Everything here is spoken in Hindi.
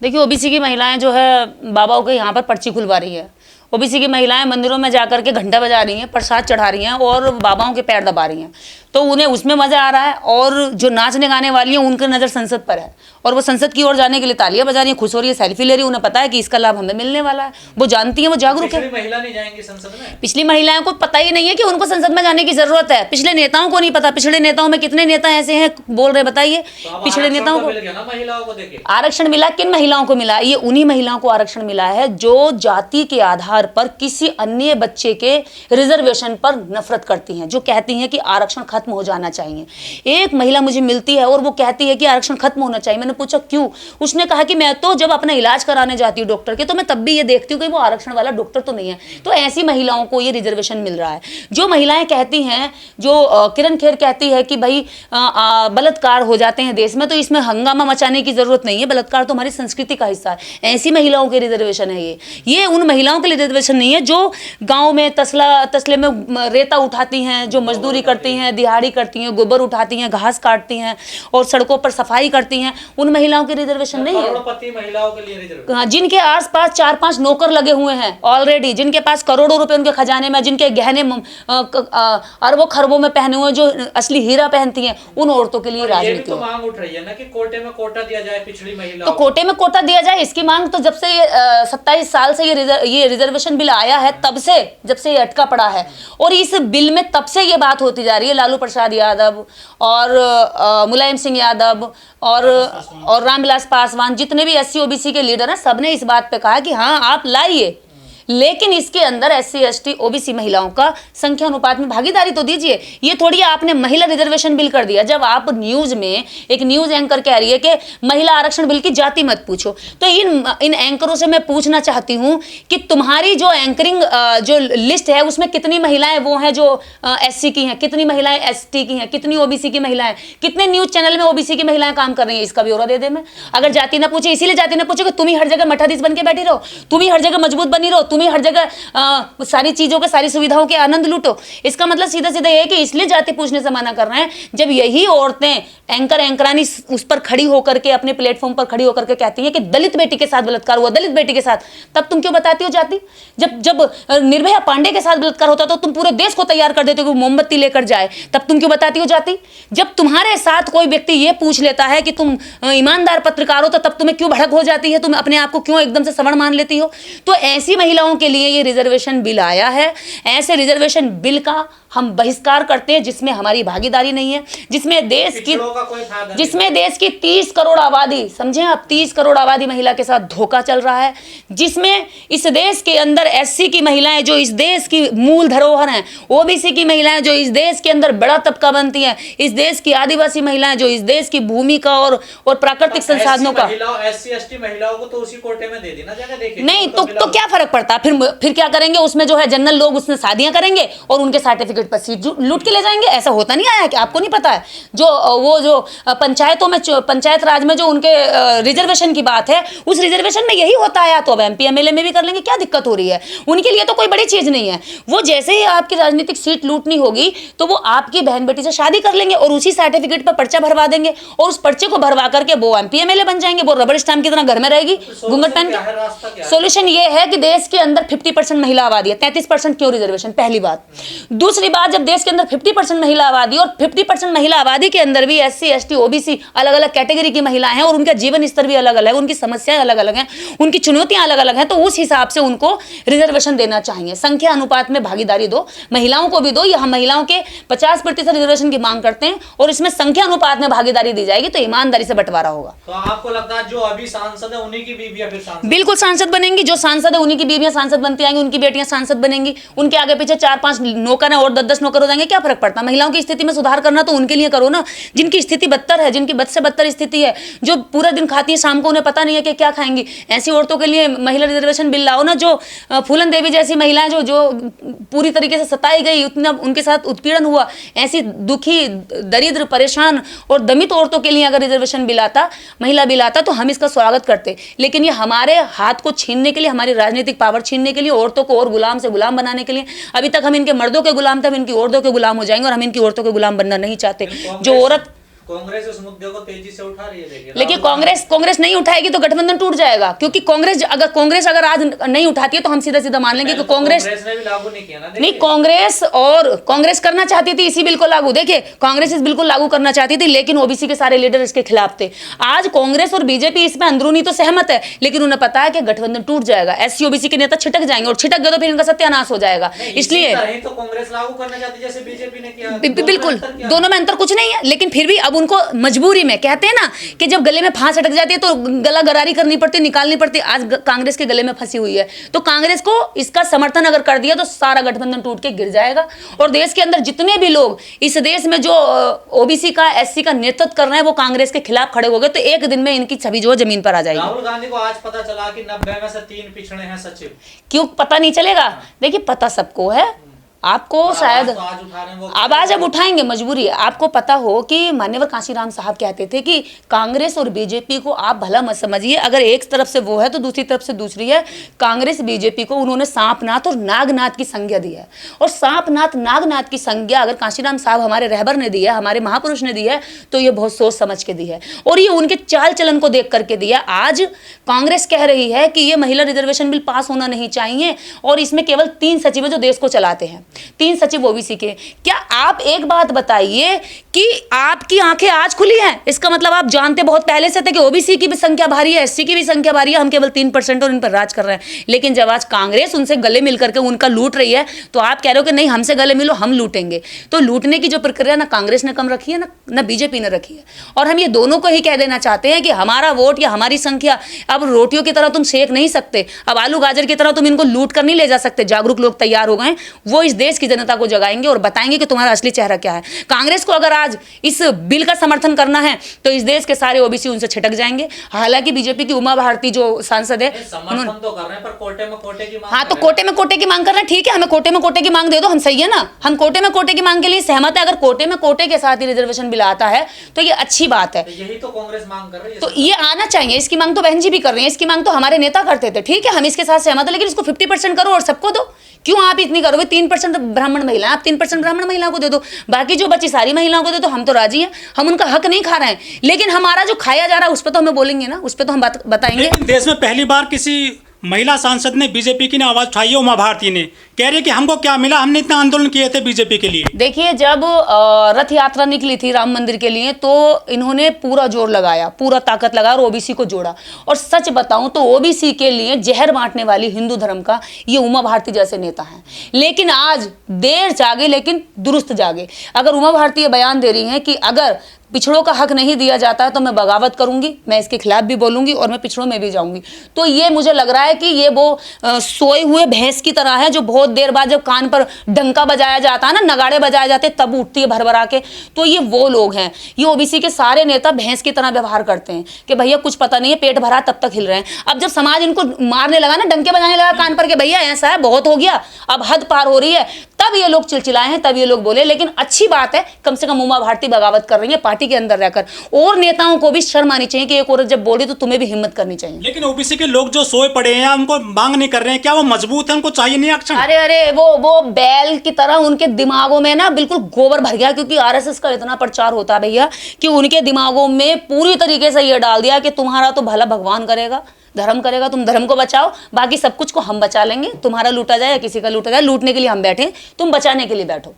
देखिए ओबीसी की महिलाएं जो है बाबाओं के यहाँ पर पर्ची खुलवा रही है। ओबीसी की महिलाएं मंदिरों में जाकर के घंटा बजा रही हैं, प्रसाद चढ़ा रही हैं और बाबाओं के पैर दबा रही हैं, तो उन्हें उसमें मजा आ रहा है। और जो नाचने गाने वाली हैं उनकी नज़र संसद पर है और वो संसद की ओर जाने के लिए तालियां बजा रही हैं, खुश हो रही है, सेल्फी ले रही है। उन्हें पता है कि इसका लाभ हमें मिलने वाला है, वो जानती हैं, वो जागरूक है। महिला नहीं जाएंगी संसद में? पिछली महिलाओं को पता ही नहीं है कि उनको संसद में जाने की जरूरत है। पिछले नेताओं को नहीं पता। पिछले नेताओं में कितने नेता ऐसे हैं बोल रहे, बताइए। पिछले नेताओं को महिलाओं को देखिए आरक्षण मिला, किन महिलाओं को मिला? ये उन्हीं महिलाओं को आरक्षण मिला है जो जाति के आधार पर किसी अन्य बच्चे के रिजर्वेशन पर नफरत करती हैं, जो कहती हैं कि आरक्षण खत्म हो जाना चाहिए। एक महिला मुझे मिलती है और वो कहती है कि आरक्षण खत्म होना चाहिए। मैंने पूछा क्यों? उसने कहा कि मैं तो जब अपना इलाज कराने जाती हूँ डॉक्टर के, तो मैं तब भी ये देखती हूँ कि वो आरक्षण वाला डॉक्टर तो नहीं है। तो ऐसी महिलाओं को ये रिजर्वेशन मिल रहा है। जो महिलाएं कहती हैं, जो किरण खेर कहती है कि भाई बलात्कार हो जाते हैं देश में, तो इसमें हंगामा मचाने की जरूरत नहीं है, बलात्कार तो हमारी संस्कृति का हिस्सा है। ऐसी महिलाओं के रिजर्वेशन है ये उन महिलाओं के लिए रिजर्वेशन नहीं है जो गांव में तसले में रेता उठाती हैं, जो मजदूरी करती हैं, दिहाड़ी करती हैं, गोबर उठाती हैं, घास काटती हैं और सड़कों पर सफाई करती हैं। उन महिलाओं की रिजर्वेशन नहीं है। करोड़पति महिलाओं के लिए रिजर्वेशन, जिनके आसपास 4-5 नौकर लगे हुए हैं ऑलरेडी, जिनके पास करोड़ों रुपए उनके खजाने में, जिनके गहने अरबों खरबों में पहने हुए, जो असली हीरा पहनती हैं, उन औरतों के लिए राजनीति तो मांग उठ रही है ना कि कोटे में कोटा दिया जाए पिछड़ी महिलाओं तो कोटे में कोटा दिया जाए। इसकी मांग तो जब से 27 साल से ये रिजर्वेशन बिल आया है तब से, जब से ये अटका पड़ा है। और इस बिल में तब से ये बात होती जा रही है। लालू प्रसाद यादव और मुलायम सिंह यादव और रामविलास पासवान, जितने भी एससी ओबीसी के लीडर हैं, सबने इस बात पे कहा कि हाँ आप लाइए, लेकिन इसके अंदर एससी एसटी ओबीसी महिलाओं का संख्या अनुपात में भागीदारी तो दीजिए। ये थोड़ी आपने महिला रिजर्वेशन बिल कर दिया। जब आप न्यूज में एक न्यूज एंकर कह रही है कि महिला आरक्षण बिल की जाति मत पूछो, तो इन एंकरों से मैं पूछना चाहती हूं कि तुम्हारी जो एंकरिंग जो लिस्ट है उसमें कितनी महिलाएं वो हैं जो एससी की हैं, कितनी महिलाएं एसटी की हैं, कितनी ओबीसी की महिलाएं, कितने न्यूज चैनल में ओबीसी की महिलाएं काम कर रही हैं, इसका ब्यौरा दे दे मैं। अगर जाति ना पूछे, इसीलिए जाति ना पूछे कि तुम ही हर जगह मठाधीश बन के बैठी रहो, तुम ही हर जगह मजबूत बनी रहो, तुम ही हर जगह सारी चीजों के, सारी सुविधाओं के आनंद लूटो। इसका मतलब सीधा सीधा ये है कि इसलिए जाति पूछने से मना कर रहे हैं। जब यही औरतें एंकरानी उस पर खड़ी होकर के, अपने प्लेटफॉर्म पर खड़ी होकर के कहती हैं कि दलित बेटी के साथ बलात्कार हुआ, दलित बेटी के साथ, तब तुम क्यों बताती हो जाति? जब निर्भया पांडे के साथ बलात्कार होता तो तुम पूरे देश को तैयार कर देते हो कि मोमबत्ती लेकर जाए, तब तुम क्यों बताती हो जाति? जब तुम्हारे साथ कोई व्यक्ति ये पूछ लेता है कि तुम ईमानदार पत्रकार हो, तो तब तुम्हें क्यों भड़क हो जाती है? तुम अपने आप को क्यों एकदम से सवर्ण मान लेती हो? तो ऐसी महिलाओं के लिए ये रिजर्वेशन बिल आया है। ऐसे रिजर्वेशन बिल का हम बहिष्कार करते हैं जिसमें हमारी भागीदारी नहीं है, जिसमें देश की 30 करोड़ आबादी, समझें आप, 30 करोड़ आबादी महिला के साथ धोखा चल रहा है, जिसमें इस देश के अंदर एससी की महिलाएं जो इस देश की मूल धरोहर हैं, ओबीसी की महिलाएं जो इस देश के अंदर बड़ा तबका बनती हैं, इस देश की आदिवासी महिलाएं जो इस देश की भूमि का और प्राकृतिक संसाधनों का, एससी एसटी महिलाओं को तो उसी कोटे में दे देना जगह, देखिए नहीं तो क्या फर्क पड़ता? फिर क्या करेंगे? उसमें जो है जनरल लोग उसमें शादियां करेंगे और उनके सर्टिफिकेट पर सीट लूट के ले जाएंगे। ऐसा होता नहीं आया कि आपको नहीं पता है? जो पंचायतों में, पंचायत राज में जो उनके रिजर्वेशन की बात है, उस रिजर्वेशन में यही होता है। तो अब एमपी एमएलए में भी कर लेंगे, क्या दिक्कत हो रही है? उनके लिए तो कोई बड़ी चीज नहीं है। वो जैसे ही आपकी राजनीतिक सीट लूटनी होगी तो वो आपकी बहन बेटी से शादी कर लेंगे और उसी सर्टिफिकेट पर पर्चा भरवा देंगे और उस पर्चे को भरवा करके वो एमपी एमएलए बन जाएंगे। वो रबड़ स्टैम्प की तरह घर में रहेगी घूंघट पहन के। सोल्यूशन ये है कि देश के अंदर 50% महिला आबादी है, 33% क्यों रिजर्वेशन? पहली बात। दूसरी बात, जब देश के अंदर 50% महिला आबादी और 50% महिला आबादी के अंदर भी एससी एसटी ओबीसी अलग अलग कैटेगरी की महिलाएं हैं और उनका जीवन स्तर भी अलग अलग है, उनकी समस्याएं अलग अलग हैं, उनकी चुनौतियां अलग अलग हैं, तो उस हिसाब से उनको रिजर्वेशन देना चाहिए। संख्या अनुपात में भागीदारी दो, महिलाओं को भी दो। हम महिलाओं के 50% रिजर्वेशन की मांग करते हैं और इसमें संख्या अनुपात में भागीदारी दी जाएगी तो ईमानदारी से बंटवारा होगा। तो आपको लगता है जो अभी सांसद है उन्हीं की बीवियां फिर सांसद? बिल्कुल सांसद बनेंगी। जो सांसद है उन्हीं की बीवियां सांसद बनती आएंगी, उनकी बेटियां सांसद बनेंगी। उनके आगे पीछे 4-5 नौकर हैं और 10-10 नौकर हो जाएंगे, क्या फर्क पड़ता? महिलाओं की स्थिति में सुधार करना तो उनके लिए करो ना, जिनकी स्थिति बदतर है, जिनकी बद से बदतर स्थिति है, जो पूरा दिन खाती है, शाम को उन्हें पता नहीं है कि क्या खाएंगी। ऐसी औरतों के लिए महिला रिजर्वेशन बिल लाओ ना। जो फूलन देवी जैसी महिलाएं जो पूरी तरीके से सताई गई, उतना उनके साथ उत्पीड़न हुआ, ऐसी दुखी, दरिद्र, परेशान और दमित औरतों के लिए अगर रिजर्वेशन बिल आता, महिला बिल आता, तो हम इसका स्वागत करते। लेकिन ये हमारे हाथ को छीनने के लिए, हमारी राजनीतिक पावर छीनने के लिए, औरतों को और गुलाम से गुलाम बनाने के लिए। अभी तक हम इनके मर्दों के गुलाम थे, हम इनकी औरतों के गुलाम हो जाएंगे और हम इनकी औरतों के गुलाम बनना नहीं चाहते। जो औरत कांग्रेस इस मुद्दे को तेजी से उठा रही है, देखिए। लेकिन कांग्रेस नहीं उठाएगी तो गठबंधन टूट जाएगा, क्योंकि कांग्रेस अगर आज नहीं उठाती है तो हम सीधा सीधा मान लेंगे कि कांग्रेस ने भी लागू नहीं किया ना, नहीं, कांग्रेस करना चाहती थी इसी बिल को लागू। देखिए, कांग्रेस इस बिल को लागू करना चाहती थी, लेकिन ओबीसी के सारे लीडर इसके खिलाफ थे। आज कांग्रेस और बीजेपी इसमें अंदरूनी तो सहमत है, लेकिन उन्हें पता है कि गठबंधन टूट जाएगा, एससी ओबीसी के नेता छिटक जाएंगे, और छिटक गए तो फिर इनका सत्यानाश हो जाएगा। इसलिए तो कांग्रेस लागू करना चाहती जैसे बीजेपी ने किया। बिल्कुल, दोनों में अंतर कुछ नहीं है, लेकिन फिर भी अब उनको मजबूरी में, कहते हैं ना कि जब गले में फांस अटक जाती है तो गला गरारी करनी पड़ती, निकालनी पड़ती। आज कांग्रेस के गले में फंसी हुई है, तो कांग्रेस को इसका समर्थन अगर कर दिया तो सारा गठबंधन टूट के गिर जाएगा। और देश के अंदर जितने भी लोग इस देश में जो ओबीसी का, एससी का नेतृत्व कर रहे हैं, वो कांग्रेस के खिलाफ खड़े हो गए, तो एक दिन में इनकी छवि जो जमीन पर आ जाएगी। राहुल गांधी को आज पता चला कि 90 में से 3 पिछड़े हैं सचिव। क्यों पता नहीं चलेगा? देखिए, पता सबको है, आपको शायद अब आज अब उठाएंगे, मजबूरी है। आपको पता हो कि मान्यवर कांशीराम साहब कहते थे कि कांग्रेस और बीजेपी को आप भला मत समझिए, अगर एक तरफ से वो है तो दूसरी तरफ से दूसरी है। कांग्रेस बीजेपी को उन्होंने सांपनाथ और नागनाथ की संज्ञा दी है, और सांपनाथ नागनाथ की संज्ञा अगर कांशीराम साहब हमारे रहबर ने दी है, हमारे महापुरुष ने दी है, तो ये बहुत सोच समझ के दी है, और ये उनके चाल चलन को देख करके दिया। आज कांग्रेस कह रही है कि ये महिला रिजर्वेशन बिल पास होना नहीं चाहिए, और इसमें केवल 3 सचिव जो देश को चलाते हैं, 3 सचिव ओबीसी के। क्या आप एक बात बताइए कि आपकी आंखें आज खुली हैं? इसका मतलब आप जानते बहुत पहले से थे कि ओबीसी की भी संख्या भारी है, एससी की भी संख्या भारी है, हम केवल 3% और इन पर राज कर रहे हैं। लेकिन जब आज कांग्रेस उनसे गले मिल करके उनका लूट रही है, तो आप कह रहे हो कि नहीं, हमसे गले मिलो, हम लूटेंगे। तो लूटने की जो प्रक्रिया ना कांग्रेस ने कम रखी है ना बीजेपी ने रखी है। और हम ये दोनों को ही कह देना चाहते हैं कि हमारा वोट या हमारी संख्या अब रोटियों की तरह तुम सेक नहीं सकते, अब आलू गाजर की तरह तुम इनको लूट कर नहीं ले जा सकते। जागरूक लोग तैयार हो गए, वो इस देश की जनता को जगाएंगे और बताएंगे कि तुम्हारा असली चेहरा क्या है। कांग्रेस को अगर आज इस बिल का समर्थन करना है तो इस देश के सारे ओबीसी उनसे छिटक जाएंगे। हालांकि बीजेपी की उमा भारती जो सांसद है, समर्थन तो कर रहे हैं, पर कोटे में कोटे की मांग। हाँ, तो कोटे में कोटे की मांग कर रहे हैं, ठीक है, हमें कोटे में कोटे की मांग दे दो, हम सही है ना, हम कोटे में कोटे की मांग के लिए सहमत है। अगर कोटे में कोटे के साथ ही रिजर्वेशन बिल आता है तो ये अच्छी बात है, यही तो कांग्रेस मांग कर रही है, तो ये आना चाहिए। इसकी मांग तो बहन जी भी कर रही है, इसकी मांग तो हमारे नेता करते थे, ठीक है, हम इसके साथ सहमत है, लेकिन इसको 50% करो और सबको दो। क्यों आप इतनी करोगे? 3% ब्राह्मण महिला, आप 3% ब्राह्मण महिला को दे दो, बाकी जो बची सारी महिलाओं को दे दो। हम तो राजी हैं, हम उनका हक नहीं खा रहे हैं, लेकिन हमारा जो खाया जा रहा है उस पर तो हमें बोलेंगे ना, उस पर तो हम बताएंगे। लेकिन देश में पहली बार किसी महिला सांसद ने बीजेपी की ने आवाज उठाई है, उमा भारती ने, कह रही है कि हमको क्या मिला, हमने इतना आंदोलन किए थे बीजेपी के लिए। देखिए, जब रथ यात्रा निकली थी राम मंदिर के लिए, तो इन्होंने पूरा जोर लगाया, पूरा ताकत लगाया और ओबीसी को जोड़ा। और सच बताऊं तो ओबीसी के लिए जहर बांटने वाली हिंदू धर्म का ये उमा भारती जैसे नेता हैं। लेकिन आज देर जागे लेकिन दुरुस्त जागे। अगर उमा भारती ये बयान दे रही हैं कि अगर पिछड़ों का हक नहीं दिया जाता है तो मैं बगावत करूंगी, मैं इसके खिलाफ भी बोलूंगी और मैं पिछड़ों में भी जाऊंगी, तो ये मुझे लग रहा है कि ये वो सोए हुए भैंस की तरह है, जो बहुत देर बाद जब कान पर डंका बजाया जाता है ना, नगाड़े बजाए जाते तब उठती है भर भरा के। तो ये वो लोग हैं, ये ओबीसी के सारे नेता भैंस की तरह व्यवहार करते हैं कि भैया कुछ पता नहीं है, पेट भरा तब तक हिल रहे हैं। अब जब समाज इनको मारने लगा ना, डंके बजाने लगा कान पर कि भैया ऐसा है, बहुत हो गया, अब हद पार हो रही है, तब ये लोग चिलचिलाए हैं, तब ये लोग बोले। लेकिन अच्छी बात है, कम से कम उमा भारती बगावत कर रही है पार्टी के अंदर रहकर। और नेताओं को भी शर्म आनी चाहिए कि एक औरत जब बोली तो तुम्हें भी हिम्मत करनी चाहिए। लेकिन ओबीसी के लोग जो सोए पड़े हैं, उनको मांग नहीं कर रहे हैं, क्या वो मजबूत है, उनको चाहिए नहीं एक्शन? अरे वो बैल की तरह उनके दिमागों में ना बिल्कुल गोबर भर गया, क्योंकि आरएसएस का इतना प्रचार होता है भैया कि उनके दिमागों में पूरी तरीके से ये डाल दिया कि तुम्हारा तो भला भगवान करेगा, धर्म करेगा, तुम धर्म को बचाओ, बाकी सब कुछ को हम बचा लेंगे, तुम्हारा लूटा जाए या किसी का लूटा जाए, लूटने के लिए हम बैठे, तुम बचाने के लिए बैठो।